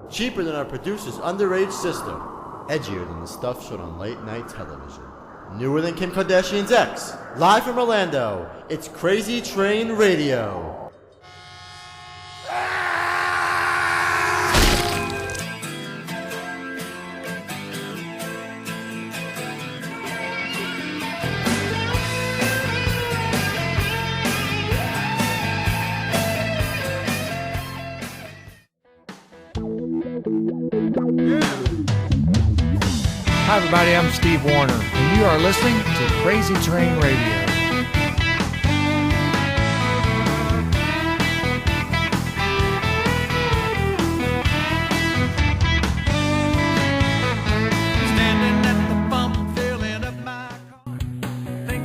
Cheaper than our producer's underage sister. Edgier than the stuff shown on late night television. Newer than Kim Kardashian's ex. Live from Orlando, it's Crazy Train Radio. Hi everybody, I'm Steve Wariner, and you are listening to Crazy Train Radio.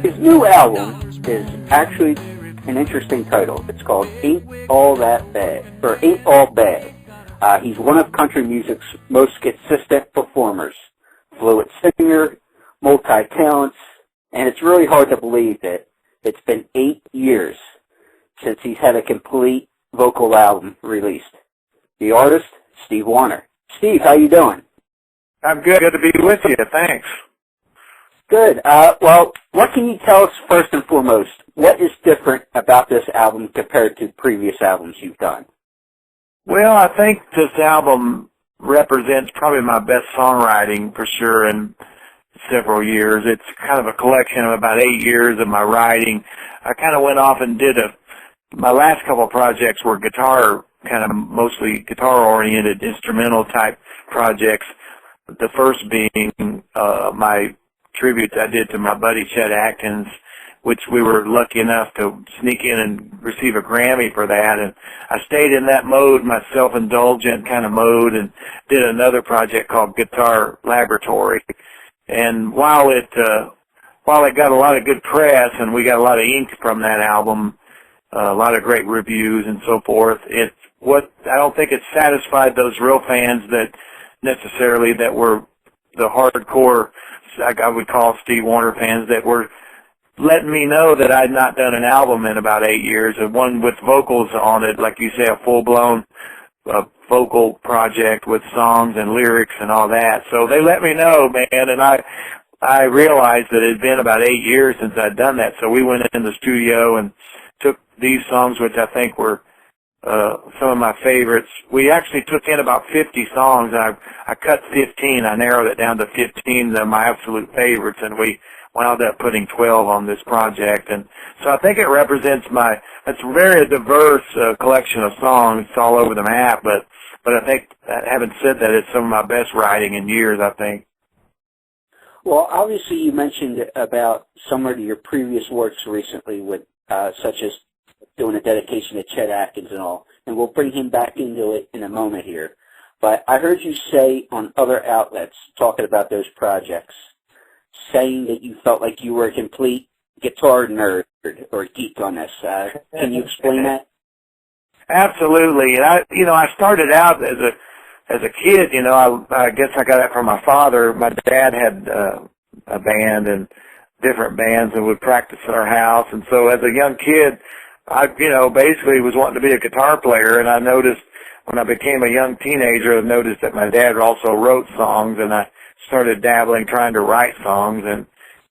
His new album is actually an interesting title. It's called Ain't All That Bad, or Ain't All Bad. He's one of country music's most consistent performers. Fluent singer, multi-talents, and it's really hard to believe that it's been 8 years since he's had a complete vocal album released. The artist, Steve Wariner. Steve, how you doing? I'm good. Good to be with you. Thanks. Good. Well, what can you tell us first and foremost? What is different about this album compared to previous albums you've done? Well, I think this album represents probably my best songwriting for sure in several years. It's kind of a collection of about 8 years of my writing. I kind of went off and my last couple of projects were mostly guitar-oriented, instrumental-type projects. The first being my tribute I did to my buddy Chet Atkins, which we were lucky enough to sneak in and receive a Grammy for that. And I stayed in that mode, my self-indulgent kind of mode, and did another project called Guitar Laboratory. And while it got a lot of good press and we got a lot of ink from that album, a lot of great reviews and so forth, I don't think it satisfied those real fans that were the hardcore, I would call Steve Wariner fans, that were letting me know that I'd not done an album in about 8 years, and one with vocals on it, like you say, a full-blown vocal project with songs and lyrics and all that. So they let me know, man, and I realized that it had been about 8 years since I'd done that. So we went in the studio and took these songs, which I think were some of my favorites. We actually took in about 50 songs, and I cut 15. I narrowed it down to 15 of my absolute favorites, and we wound up putting 12 on this project. And so I think it represents it's very diverse collection of songs. It's all over the map, but I think, having said that, it's some of my best writing in years, I think. Well, obviously you mentioned about some of your previous works recently with such as doing a dedication to Chet Atkins and all, and we'll bring him back into it in a moment here. But I heard you say on other outlets, talking about those projects, saying that you felt like you were a complete guitar nerd or geek on this. Can you explain that? Absolutely. And I started out as a kid, I guess I got that from my father. My dad had a band and different bands and would practice at our house. And so as a young kid, I basically was wanting to be a guitar player, and I noticed when I became a young teenager, I noticed that my dad also wrote songs, and I started dabbling, trying to write songs.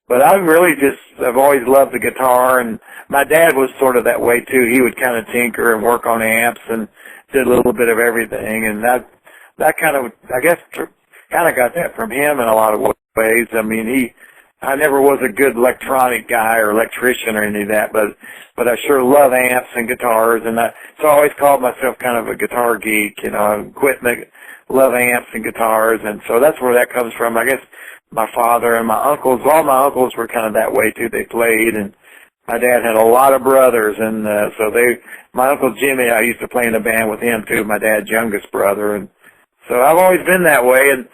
But I've always loved the guitar, and my dad was sort of that way too. He would kind of tinker and work on amps and did a little bit of everything, and that kind of, I guess, kind of got that from him in a lot of ways. I mean, I never was a good electronic guy or electrician or any of that, but I sure love amps and guitars, and so I always called myself kind of a guitar geek. I love amps and guitars, and so that's where that comes from. I guess my father and my uncles, all my uncles were kind of that way too. They played, and my dad had a lot of brothers, and my Uncle Jimmy, I used to play in a band with him too, my dad's youngest brother, and so I've always been that way, and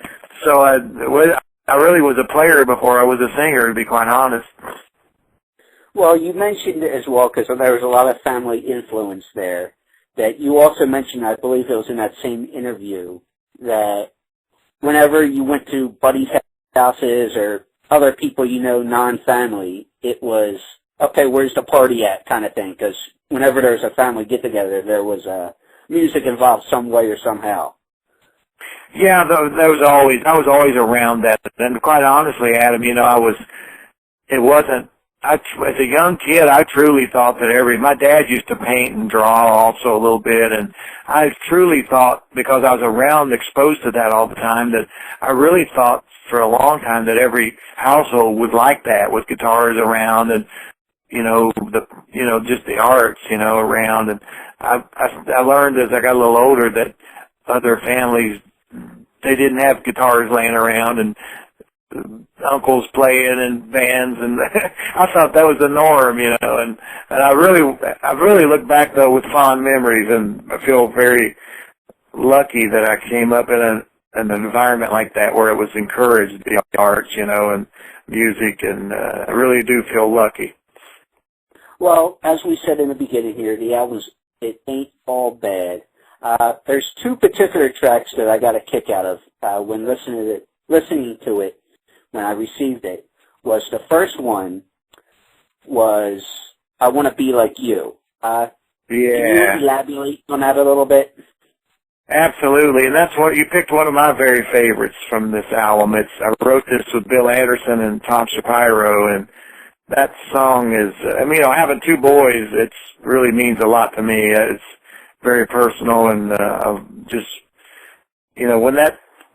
so I really was a player before I was a singer, to be quite honest. Well, you mentioned as well, because there was a lot of family influence there, that you also mentioned, I believe it was in that same interview, that whenever you went to buddies' houses or other people non-family, it was, okay, where's the party at kind of thing, because whenever there was a family get-together, there was music involved some way or somehow. Yeah, that was I was always around that. And quite honestly, Adam, as a young kid, I truly thought that my dad used to paint and draw also a little bit, and I truly thought, because I was around, exposed to that all the time, that I really thought for a long time that every household was like that, with guitars around and, just the arts, around. And I learned as I got a little older that other families, they didn't have guitars laying around and uncles playing in bands, and I thought that was the norm, and I really look back though with fond memories, and I feel very lucky that I came up in an environment like that where it was encouraged, the arts, and music, and I really do feel lucky. Well, as we said in the beginning here, the album's It Ain't All Bad. There's two particular tracks that I got a kick out of when listening to it when I received it. Was the first one was I Want to Be Like You. Yeah. Can you elaborate on that a little bit? Absolutely, and you picked one of my very favorites from this album. I wrote this with Bill Anderson and Tom Shapiro, and that song is, having two boys, it really means a lot to me. It's very personal, and just,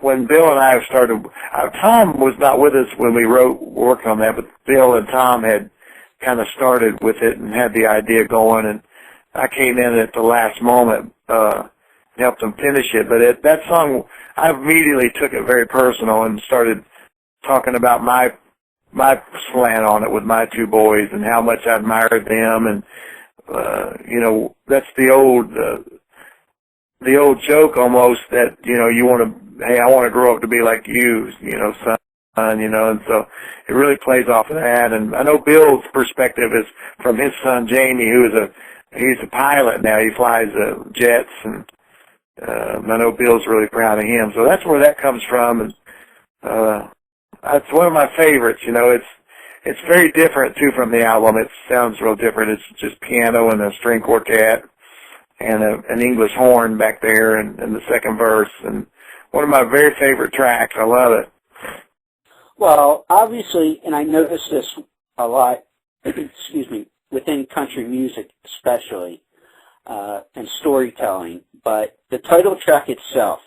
when Bill and I started, Tom was not with us when we worked on that, but Bill and Tom had kind of started with it and had the idea going, and I came in at the last moment, helped them finish it. But that song, I immediately took it very personal and started talking about my slant on it with my two boys and how much I admired them, and that's the old joke almost that I want to grow up to be like you, son, and so it really plays off of that. And I know Bill's perspective is from his son Jamie, he's a pilot now. He flies jets, and I know Bill's really proud of him. So that's where that comes from, and it's one of my favorites. It's very different too from the album. It sounds real different. It's just piano and a string quartet and an English horn back there, and the second verse, and one of my very favorite tracks. I love it. Well, obviously, and I noticed this a lot, excuse me, within country music especially, and storytelling, but the title track itself,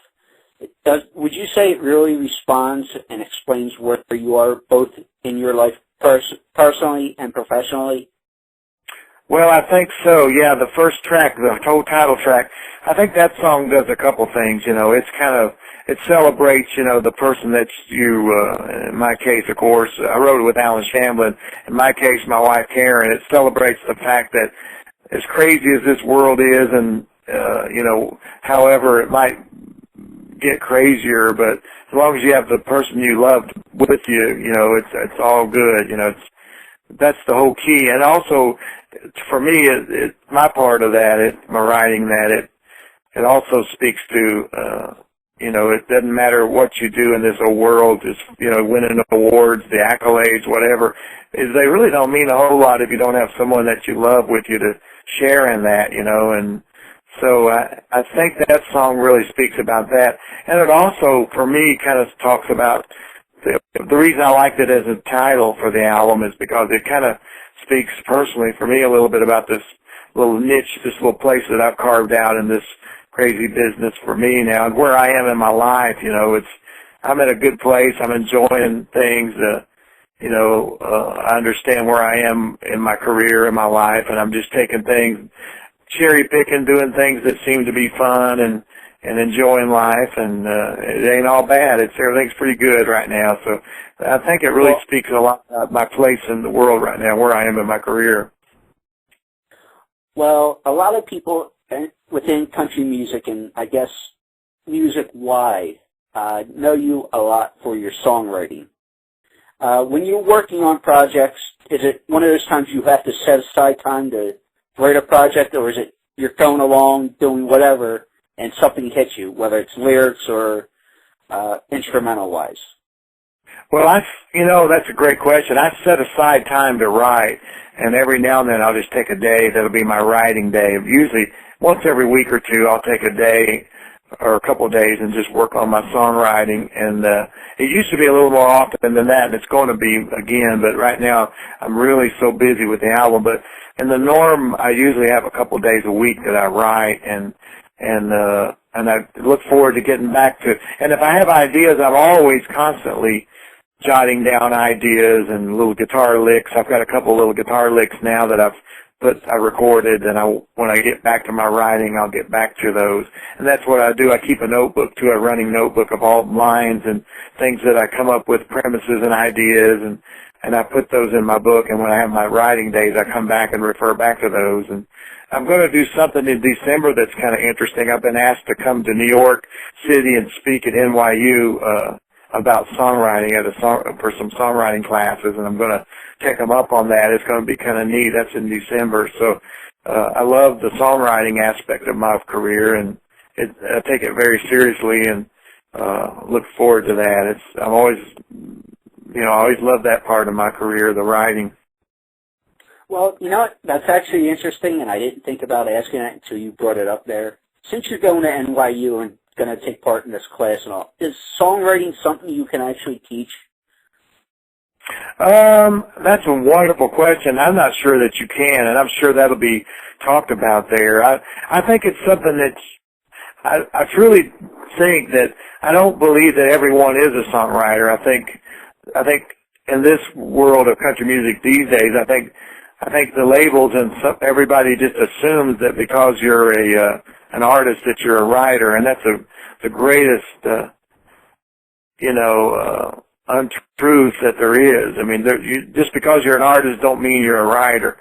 would you say it really responds and explains where you are both in your life personally and professionally? Well, I think so, yeah. The first track, the whole title track, I think that song does a couple things, it celebrates, the person that you, in my case, of course, I wrote it with Alan Shamblin. In my case, my wife, Karen. It celebrates the fact that as crazy as this world is, and, however it might get crazier, but as long as you have the person you loved with you, it's all good, that's the whole key. And also, for me, my part of that, my writing that, it also speaks to, it doesn't matter what you do in this old world, just, winning awards, the accolades, whatever, they really don't mean a whole lot if you don't have someone that you love with you to share in that, and so I think that song really speaks about that. And it also, for me, kind of talks about, the reason I liked it as a title for the album is because it kind of speaks personally for me a little bit about this little niche, this little place that I've carved out in this crazy business for me now, and where I am in my life. I'm in a good place. I'm enjoying things. I understand where I am in my career, in my life, and I'm just taking things, cherry picking, doing things that seem to be fun, and enjoying life, and it ain't all bad. Everything's pretty good right now. So I think it really speaks a lot about my place in the world right now, where I am in my career. Well, a lot of people within country music, and I guess music-wide, know you a lot for your songwriting. When you're working on projects, is it one of those times you have to set aside time to write a project, or is it you're going along doing whatever and something hits you, whether it's lyrics or instrumental-wise? Well, that's a great question. I set aside time to write, and every now and then I'll just take a day. That'll be my writing day. Usually, once every week or two, I'll take a day or a couple of days and just work on my songwriting. And it used to be a little more often than that, and it's going to be again. But right now, I'm really so busy with the album. But in the norm, I usually have a couple of days a week that I write, and I look forward to getting back to. And if I have ideas, I'm always constantly jotting down ideas and little guitar licks. I've got a couple little guitar licks now that I recorded, and when I get back to my writing, I'll get back to those. And that's what I do. I keep a notebook too, a running notebook of all lines and things that I come up with, premises and ideas, and I put those in my book. And when I have my writing days, I come back and refer back to those. And I'm going to do something in December that's kind of interesting. I've been asked to come to New York City and speak at NYU about songwriting for some songwriting classes, and I'm going to take them up on that. It's going to be kind of neat. That's in December. So I love the songwriting aspect of my career, and I take it very seriously and look forward to that. I'm always, I always loved that part of my career, the writing. Well, you know what? That's actually interesting, and I didn't think about asking that until you brought it up there. Since you're going to NYU and going to take part in this class and all, is songwriting something you can actually teach? That's a wonderful question. I'm not sure that you can, and I'm sure that'll be talked about there. I think it's something that's, I truly think that I don't believe that everyone is a songwriter. I think in this world of country music these days, I think the labels and everybody just assumes that because you're an artist that you're a writer, and that's the greatest, untruth that there is. I mean, just because you're an artist don't mean you're a writer.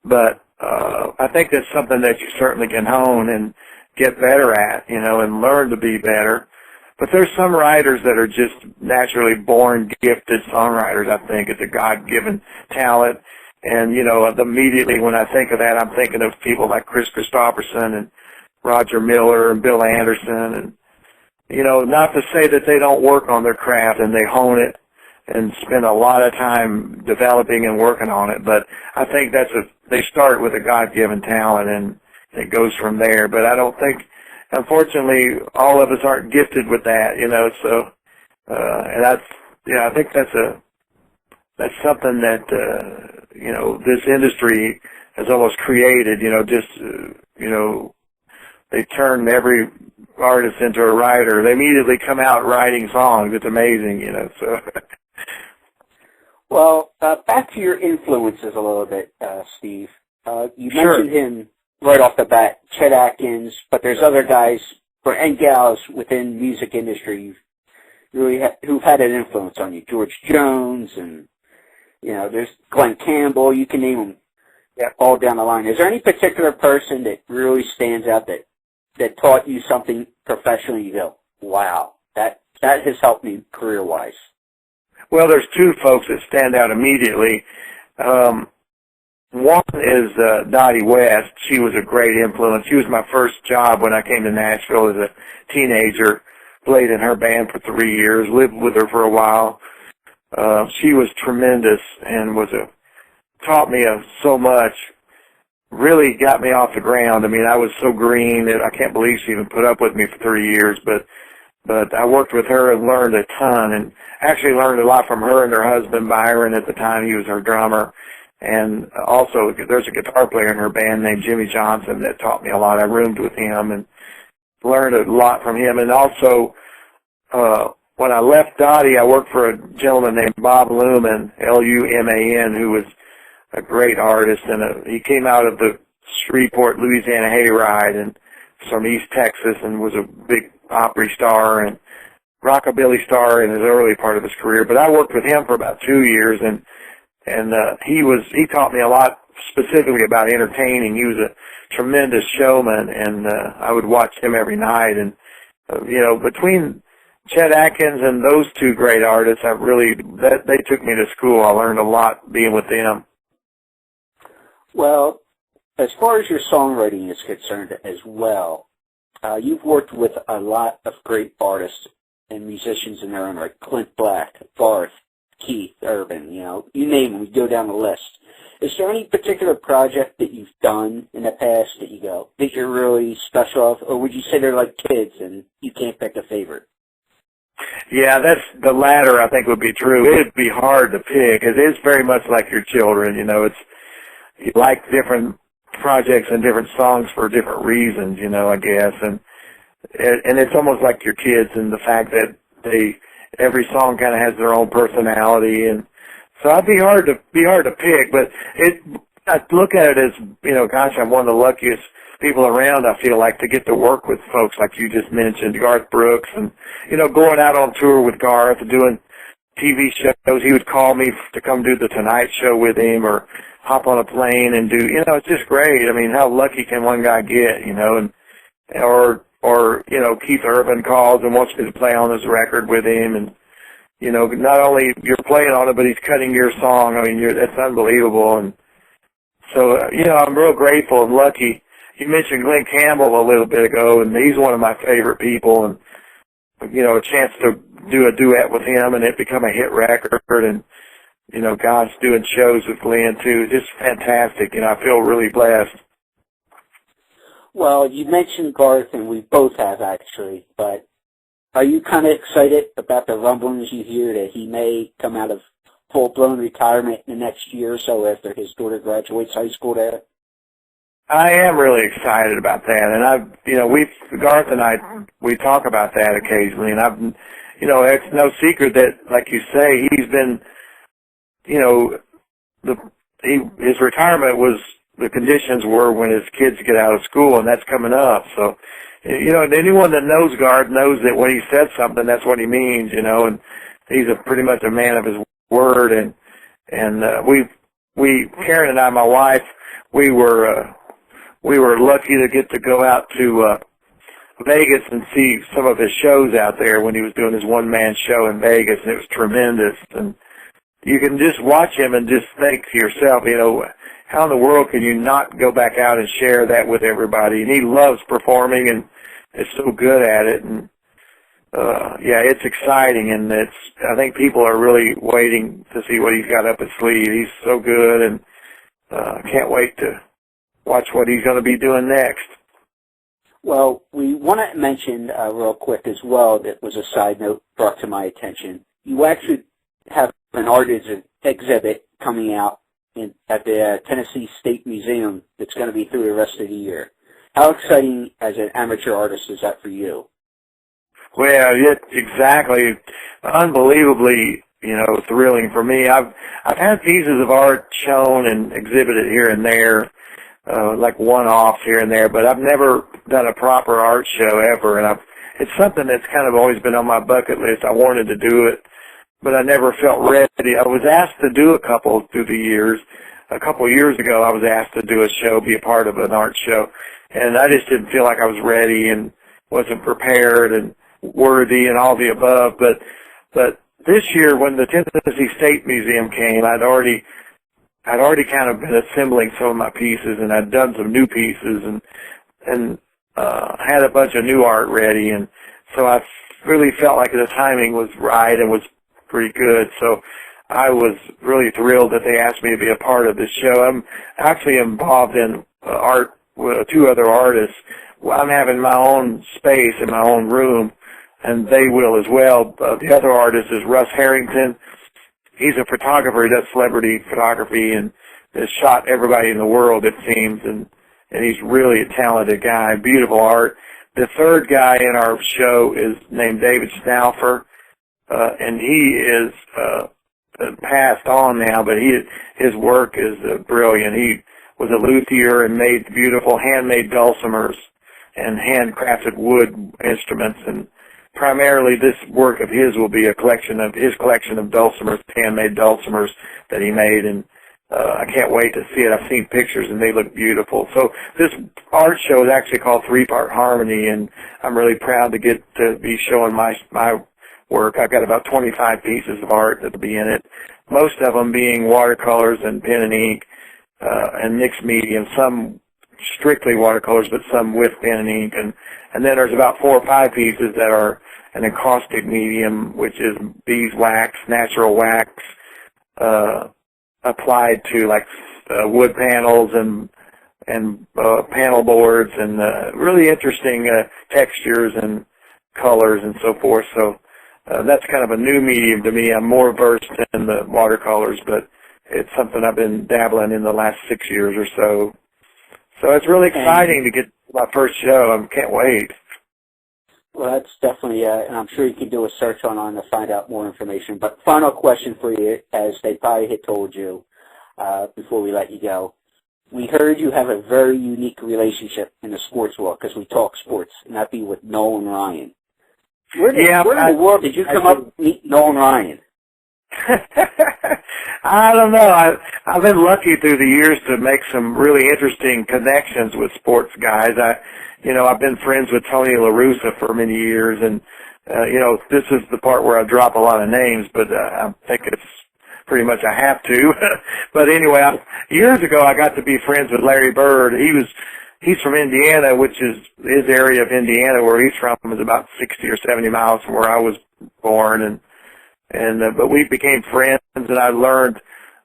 But I think that's something that you certainly can hone and get better at, and learn to be better. But there's some writers that are just naturally born gifted songwriters, I think. It's a God-given talent. And, immediately when I think of that, I'm thinking of people like Chris Christopherson and Roger Miller and Bill Anderson. And, not to say that they don't work on their craft and they hone it and spend a lot of time developing and working on it. But I think they start with a God-given talent and it goes from there. But I don't think, unfortunately, all of us aren't gifted with that, so, and I think that's something that, this industry has almost created, they turn every artist into a writer. They immediately come out writing songs. It's amazing, so. Well, back to your influences a little bit, Steve. You Sure. mentioned him right off the bat, Chet Atkins, but there's other guys and gals within music industry who've had an influence on you. George Jones and, there's Glenn Campbell. You can name them all down the line. Is there any particular person that really stands out that taught you something professionally? You go, wow, that has helped me career-wise. Well, there's two folks that stand out immediately. One is Dottie West. She was a great influence. She was my first job when I came to Nashville as a teenager. Played in her band for 3 years, lived with her for a while. She was tremendous and taught me so much, really got me off the ground. I mean, I was so green that I can't believe she even put up with me for 3 years, but I worked with her and learned a ton, and actually learned a lot from her and her husband, Byron, at the time. He was her drummer. And also, there's a guitar player in her band named Jimmy Johnson that taught me a lot. I roomed with him and learned a lot from him. And also, when I left Dottie, I worked for a gentleman named Bob Luman, Luman, who was a great artist. And he came out of the Shreveport, Louisiana hayride and from East Texas, and was a big Opry star and rockabilly star in his early part of his career. But I worked with him for about 2 years, and he taught me a lot specifically about entertaining. He was a tremendous showman, and I would watch him every night. And between Chet Atkins and those two great artists, they took me to school. I learned a lot being with them. Well, as far as your songwriting is concerned as well, you've worked with a lot of great artists and musicians in their own right. Clint Black, Barth, Keith Urban, you name them, we go down the list. Is there any particular project that you've done in the past that you go, that you're really special of, or would you say they're like kids and you can't pick a favorite? Yeah, that's the latter. I think would be true. It'd be hard to pick. It is very much like your children. You know, it's you like different projects and different songs for different reasons. You know, I guess, and it's almost like your kids in the fact that every song kind of has their own personality, and so I'd be hard to pick. But I look at it as, you know, gosh, I'm one of the luckiest people around, I feel like, to get to work with folks like you just mentioned, Garth Brooks, and, you know, going out on tour with Garth and doing TV shows. He would call me to come do the Tonight Show with him or hop on a plane and do, you know, it's just great. I mean, how lucky can one guy get, you know, and, or, you know, Keith Urban calls and wants me to play on his record with him, and, you know, not only you're playing on it, but he's cutting your song. I mean, that's unbelievable. And so, you know, I'm real grateful and lucky. You mentioned Glenn Campbell a little bit ago, and he's one of my favorite people, and, you know, a chance to do a duet with him and it become a hit record, and, you know, gosh, doing shows with Glenn too, just fantastic. You know, I feel really blessed. Well, you mentioned Garth, and we both have actually, but are you kind of excited about the rumblings you hear that he may come out of full-blown retirement in the next year or so after his daughter graduates high school there? I am really excited about that, and you know, Garth and I, we talk about that occasionally, and you know, it's no secret that, like you say, he's been, you know, his retirement was, the conditions were when his kids get out of school, and that's coming up. So, you know, anyone that knows Garth knows that when he says something, that's what he means, you know, and he's pretty much a man of his word, and Karen and I, my wife, we were lucky to get to go out to Vegas and see some of his shows out there when he was doing his one-man show in Vegas, and it was tremendous. And you can just watch him and just think to yourself, you know, how in the world can you not go back out and share that with everybody? And he loves performing and is so good at it. And, yeah, it's exciting, and I think people are really waiting to see what he's got up his sleeve. He's so good, and can't wait to watch what he's going to be doing next. Well, we want to mention real quick as well, that was a side note brought to my attention. You actually have an art exhibit coming out at the Tennessee State Museum that's going to be through the rest of the year. How exciting as an amateur artist is that for you? Well, exactly. Unbelievably, you know, thrilling for me. I've had pieces of art shown and exhibited here and there, like one-offs here and there, but I've never done a proper art show ever, and it's something that's kind of always been on my bucket list. I wanted to do it, but I never felt ready. I was asked to do a couple through the years. A couple of years ago, I was asked to do a show, be a part of an art show, and I just didn't feel like I was ready and wasn't prepared and worthy and all the above. But this year, when the Tennessee State Museum came, I'd already kind of been assembling some of my pieces, and I'd done some new pieces and had a bunch of new art ready, and so I really felt like the timing was right and was pretty good. So I was really thrilled that they asked me to be a part of this show. I'm actually involved in art with two other artists. I'm having my own space in my own room, and they will as well. The other artist is Russ Harrington. He's a photographer. He does celebrity photography and has shot everybody in the world, it seems, and he's really a talented guy. Beautiful art. The third guy in our show is named David Stauffer, and he is passed on now, but his work is brilliant. He was a luthier and made beautiful handmade dulcimers and handcrafted wood instruments, and primarily this work of his will be his collection of dulcimers, handmade dulcimers that he made, and I can't wait to see it. I've seen pictures and they look beautiful. So this art show is actually called Three Part Harmony, and I'm really proud to get to be showing my work. I've got about 25 pieces of art that'll be in it, most of them being watercolors and pen and ink and mixed medium, some strictly watercolors, but some with pen and ink, and then there's about 4 or 5 pieces that are an encaustic medium, which is beeswax, natural wax, applied to like wood panels and panel boards and really interesting textures and colors and so forth. So that's kind of a new medium to me. I'm more versed in the watercolors, but it's something I've been dabbling in the last 6 years or so. So it's really exciting to get my first show. I can't wait. Well, that's definitely, and I'm sure you can do a search online to find out more information. But final question for you, as they probably had told you before we let you go. We heard you have a very unique relationship in the sports world because we talk sports, and that'd be with Nolan Ryan. Where in the world did you come up and meet Nolan Ryan? I don't know. I've been lucky through the years to make some really interesting connections with sports guys. I've been friends with Tony La Russa for many years, and this is the part where I drop a lot of names, but I think it's pretty much I have to. But anyway, years ago I got to be friends with Larry Bird. He's from Indiana, which is his area of Indiana where he's from is about 60 or 70 miles from where I was born, but we became friends, and I learned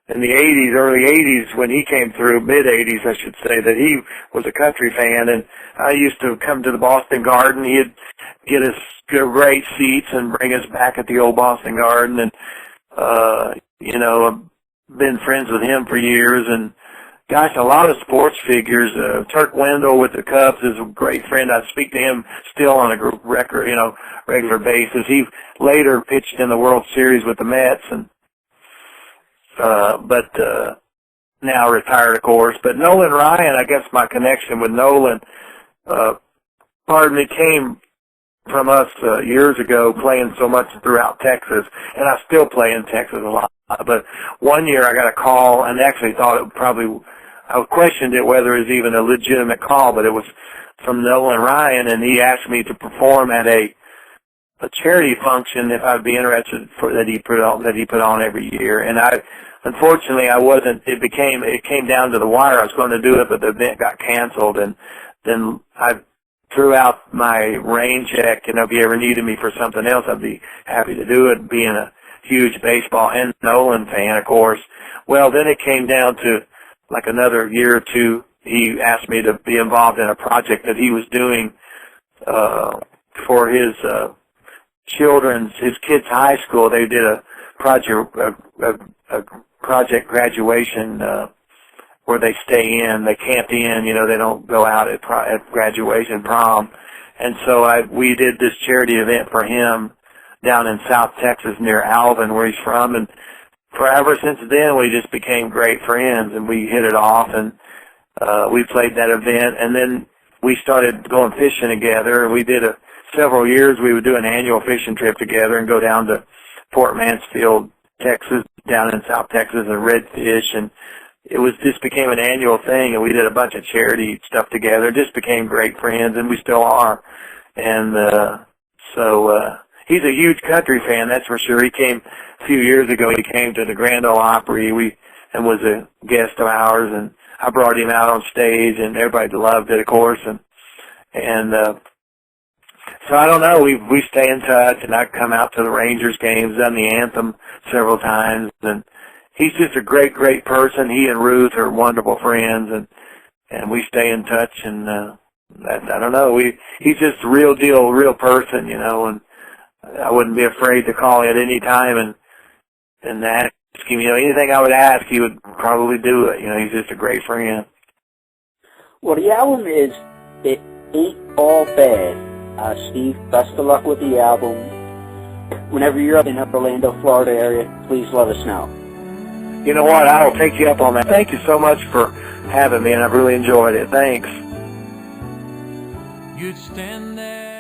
in the 80s, early 80s, when he came through, mid-80s I should say, that he was a country fan, and I used to come to the Boston Garden. He'd get us great seats and bring us back at the old Boston Garden, and I've been friends with him for years, and gosh, a lot of sports figures. Turk Wendell with the Cubs is a great friend. I speak to him still on a regular basis. He later pitched in the World Series with the Mets, and but now retired, of course. But Nolan Ryan, I guess my connection with Nolan, came from us years ago playing so much throughout Texas, and I still play in Texas a lot. But one year I got a call and actually thought I questioned it whether it was even a legitimate call, but it was from Nolan Ryan, and he asked me to perform at a charity function if I'd be interested that he put on every year. And unfortunately I wasn't. It came down to the wire. I was going to do it, but the event got canceled, and then I threw out my rain check, and if you ever needed me for something else, I'd be happy to do it, being a huge baseball and Nolan fan, of course. Well, then it came down to like another year or two. He asked me to be involved in a project that he was doing for his kids' high school. They did a project graduation where they stay in, they camp in, they don't go out at graduation prom. And so we did this charity event for him down in South Texas near Alvin, where he's from, and forever since then we just became great friends, and we hit it off, and we played that event, and then we started going fishing together, and we did several years we would do an annual fishing trip together and go down to Fort Mansfield, Texas, down in South Texas, and redfish, and it just became an annual thing, and we did a bunch of charity stuff together, just became great friends, and we still are. And he's a huge country fan, that's for sure. He came a few years ago. He came to the Grand Ole Opry and was a guest of ours, and I brought him out on stage, and everybody loved it, of course. And so I don't know. We stay in touch, and I come out to the Rangers games, done the anthem several times, and he's just a great, great person. He and Ruth are wonderful friends, and we stay in touch. And I don't know. He's just a real deal, real person, and I wouldn't be afraid to call at any time and ask him, anything I would ask, he would probably do it. He's just a great friend. Well, the album is It Ain't All Bad. Steve, best of luck with the album. Whenever you're up in the Orlando, Florida area, please let us know. You know what? I'll take you up on that. Thank you so much for having me, and I've really enjoyed it. Thanks. You'd stand there